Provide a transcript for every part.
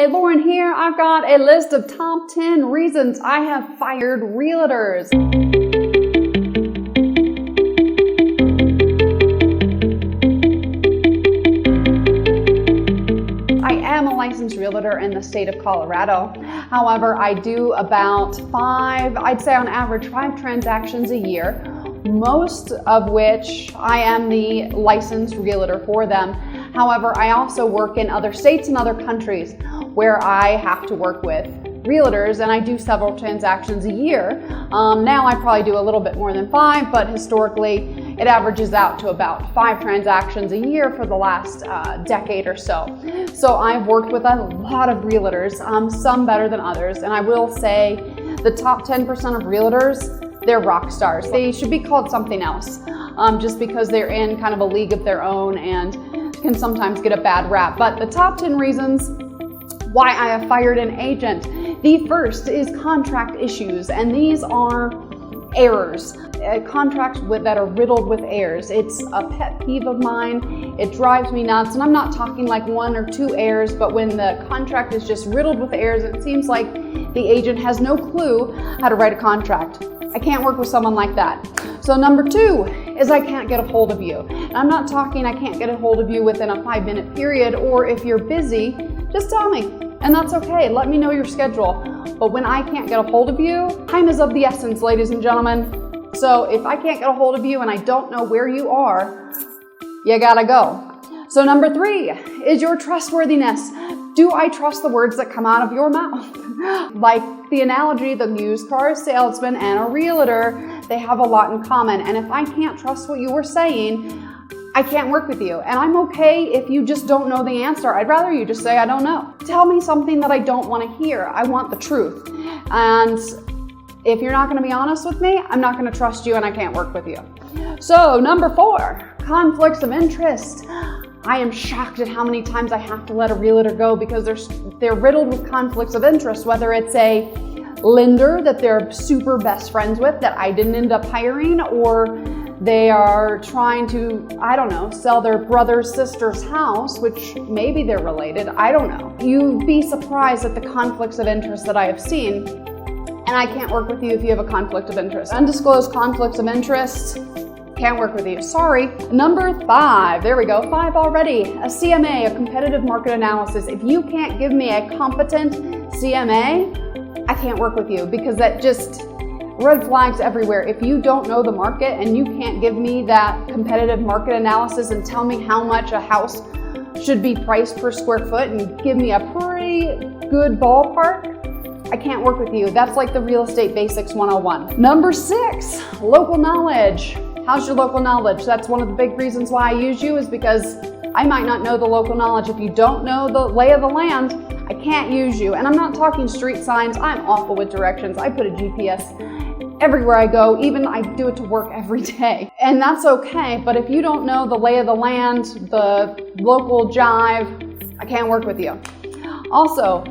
Hey, Lauren here. I've got a list of top 10 reasons I have fired realtors. I am a licensed realtor in the state of Colorado. However, I do about I'd say on average, 5 transactions a year, most of which I am the licensed realtor for them. However, I also work in other states and other countries where I have to work with realtors, and I do several transactions a year. Now I probably do a little bit more than 5, but historically it averages out to about 5 transactions a year for the last decade or so. So I've worked with a lot of realtors, some better than others, and I will say the top 10% of realtors, they're rock stars. They should be called something else, just because they're in kind of a league of their own and can sometimes get a bad rap. But the top 10 reasons why I have fired an agent. The first is contract issues, and these are errors. Contracts that are riddled with errors. It's a pet peeve of mine. It drives me nuts, and I'm not talking like 1 or 2 errors, but when the contract is just riddled with errors, it seems like the agent has no clue how to write a contract. I can't work with someone like that. So number 2 is I can't get a hold of you. And I'm not talking I can't get a hold of you within a 5-minute period, or if you're busy, just tell me, and that's okay. Let me know your schedule. But when I can't get a hold of you, time is of the essence, ladies and gentlemen. So if I can't get a hold of you and I don't know where you are, you gotta go. So number 3 is your trustworthiness. Do I trust the words that come out of your mouth? Like the analogy, the used car salesman and a realtor, they have a lot in common. And if I can't trust what you were saying, I can't work with you. And I'm okay if you just don't know the answer. I'd rather you just say, I don't know. Tell me something that I don't want to hear. I want the truth. And if you're not going to be honest with me, I'm not going to trust you and I can't work with you. So number 4, conflicts of interest. I am shocked at how many times I have to let a realtor go because they're riddled with conflicts of interest, whether it's a lender that they're super best friends with that I didn't end up hiring, or they are trying to, I don't know, sell their brother's sister's house, which maybe they're related, I don't know. You'd be surprised at the conflicts of interest that I have seen, and I can't work with you if you have a conflict of interest. Undisclosed conflicts of interest, can't work with you, sorry. Number 5, there we go, 5 already. A CMA, a competitive market analysis. If you can't give me a competent CMA, I can't work with you, because that just red flags everywhere. If you don't know the market and you can't give me that competitive market analysis and tell me how much a house should be priced per square foot and give me a pretty good ballpark, I can't work with you. That's like the real estate basics 101. Number 6, local knowledge. How's your local knowledge? That's one of the big reasons why I use you, is because I might not know the local knowledge. If you don't know the lay of the land, I can't use you. And I'm not talking street signs. I'm awful with directions. I put a GPS everywhere I go. Even I do it to work every day. And that's okay. But if you don't know the lay of the land, the local jive, I can't work with you. Also,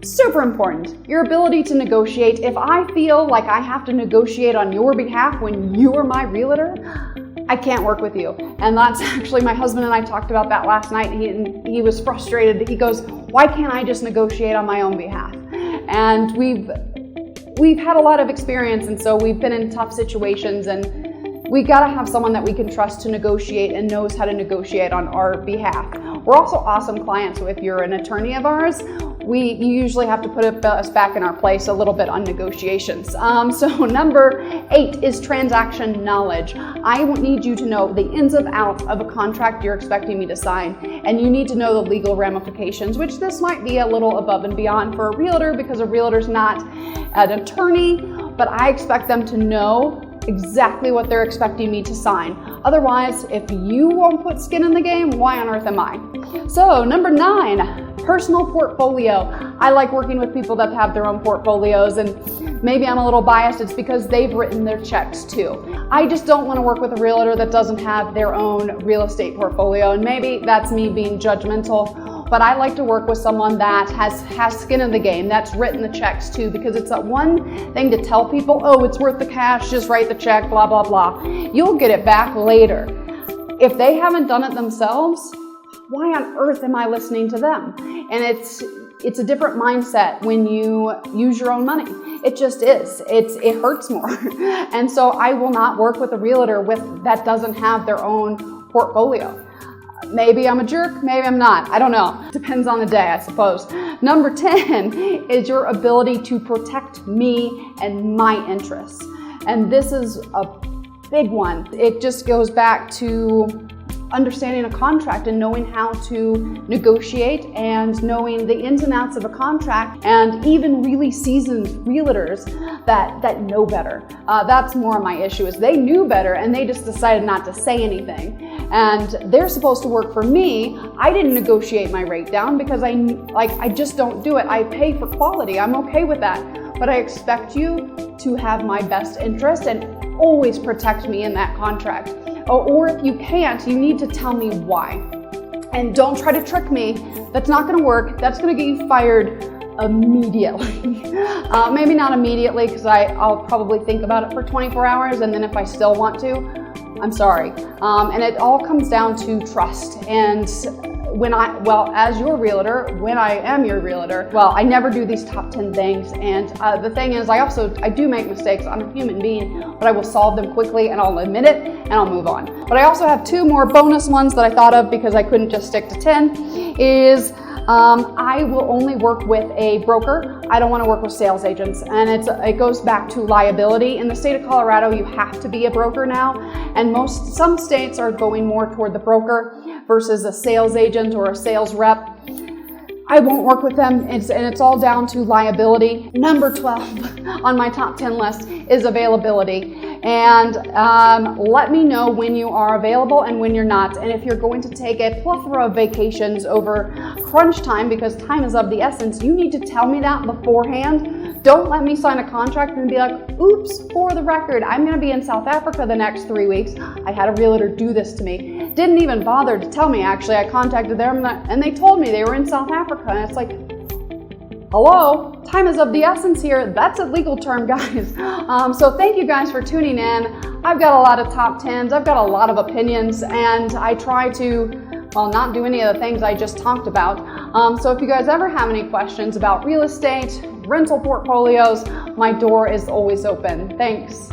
super important, your ability to negotiate. If I feel like I have to negotiate on your behalf when you are my realtor, I can't work with you. And that's actually, my husband and I talked about that last night. He was frustrated. He goes, why can't I just negotiate on my own behalf? And we've had a lot of experience, and so we've been in tough situations, and we gotta have someone that we can trust to negotiate and knows how to negotiate on our behalf. We're also awesome clients. So if you're an attorney of ours, you usually have to put us back in our place a little bit on negotiations. So number 8 is transaction knowledge. I need you to know the ins and outs of a contract you're expecting me to sign, and you need to know the legal ramifications, which this might be a little above and beyond for a realtor, because a realtor's not an attorney, but I expect them to know exactly what they're expecting me to sign. Otherwise, if you won't put skin in the game, why on earth am I? So number 9, personal portfolio. I like working with people that have their own portfolios, and maybe I'm a little biased. It's because they've written their checks too. I just don't want to work with a realtor that doesn't have their own real estate portfolio, and maybe that's me being judgmental. But I like to work with someone that has skin in the game, that's written the checks too, because it's that one thing to tell people, oh, it's worth the cash, just write the check, blah, blah, blah. You'll get it back later. If they haven't done it themselves, why on earth am I listening to them? And It's a different mindset when you use your own money. It just is. It hurts more. And so I will not work with a realtor that doesn't have their own portfolio. Maybe I'm a jerk, maybe I'm not. I don't know. Depends on the day, I suppose. Number 10 is your ability to protect me and my interests. And this is a big one. It just goes back to understanding a contract and knowing how to negotiate and knowing the ins and outs of a contract, and even really seasoned realtors that know better. That's more of my issue, is they knew better and they just decided not to say anything. And they're supposed to work for me. I didn't negotiate my rate down because I just don't do it. I pay for quality. I'm okay with that. But I expect you to have my best interest and always protect me in that contract. Or if you can't, you need to tell me why. And don't try to trick me. That's not going to work. That's going to get you fired immediately. Maybe not immediately, because I'll probably think about it for 24 hours, and then if I still want to, I'm sorry. And it all comes down to trust. And as your realtor, when I am your realtor, I never do these top 10 things. And the thing is, I do make mistakes. I'm a human being, but I will solve them quickly and I'll admit it and I'll move on. But I also have 2 more bonus ones that I thought of because I couldn't just stick to 10 is I will only work with a broker. I don't want to work with sales agents. And it goes back to liability. In the state of Colorado, you have to be a broker now. And some states are going more toward the broker versus a sales agent or a sales rep. I won't work with them, and it's all down to liability. Number 12 on my top 10 list is availability. And let me know when you are available and when you're not. And if you're going to take a plethora of vacations over crunch time, because time is of the essence, you need to tell me that beforehand. Don't let me sign a contract and be like, oops, for the record, I'm going to be in South Africa the next 3 weeks. I had a realtor do this to me. Didn't even bother to tell me, actually. I contacted them and they told me they were in South Africa. And it's like, hello, time is of the essence here. That's a legal term, guys. So thank you guys for tuning in. I've got a lot of top 10s. I've got a lot of opinions, and I try to, not do any of the things I just talked about. So if you guys ever have any questions about real estate, rental portfolios, my door is always open. Thanks.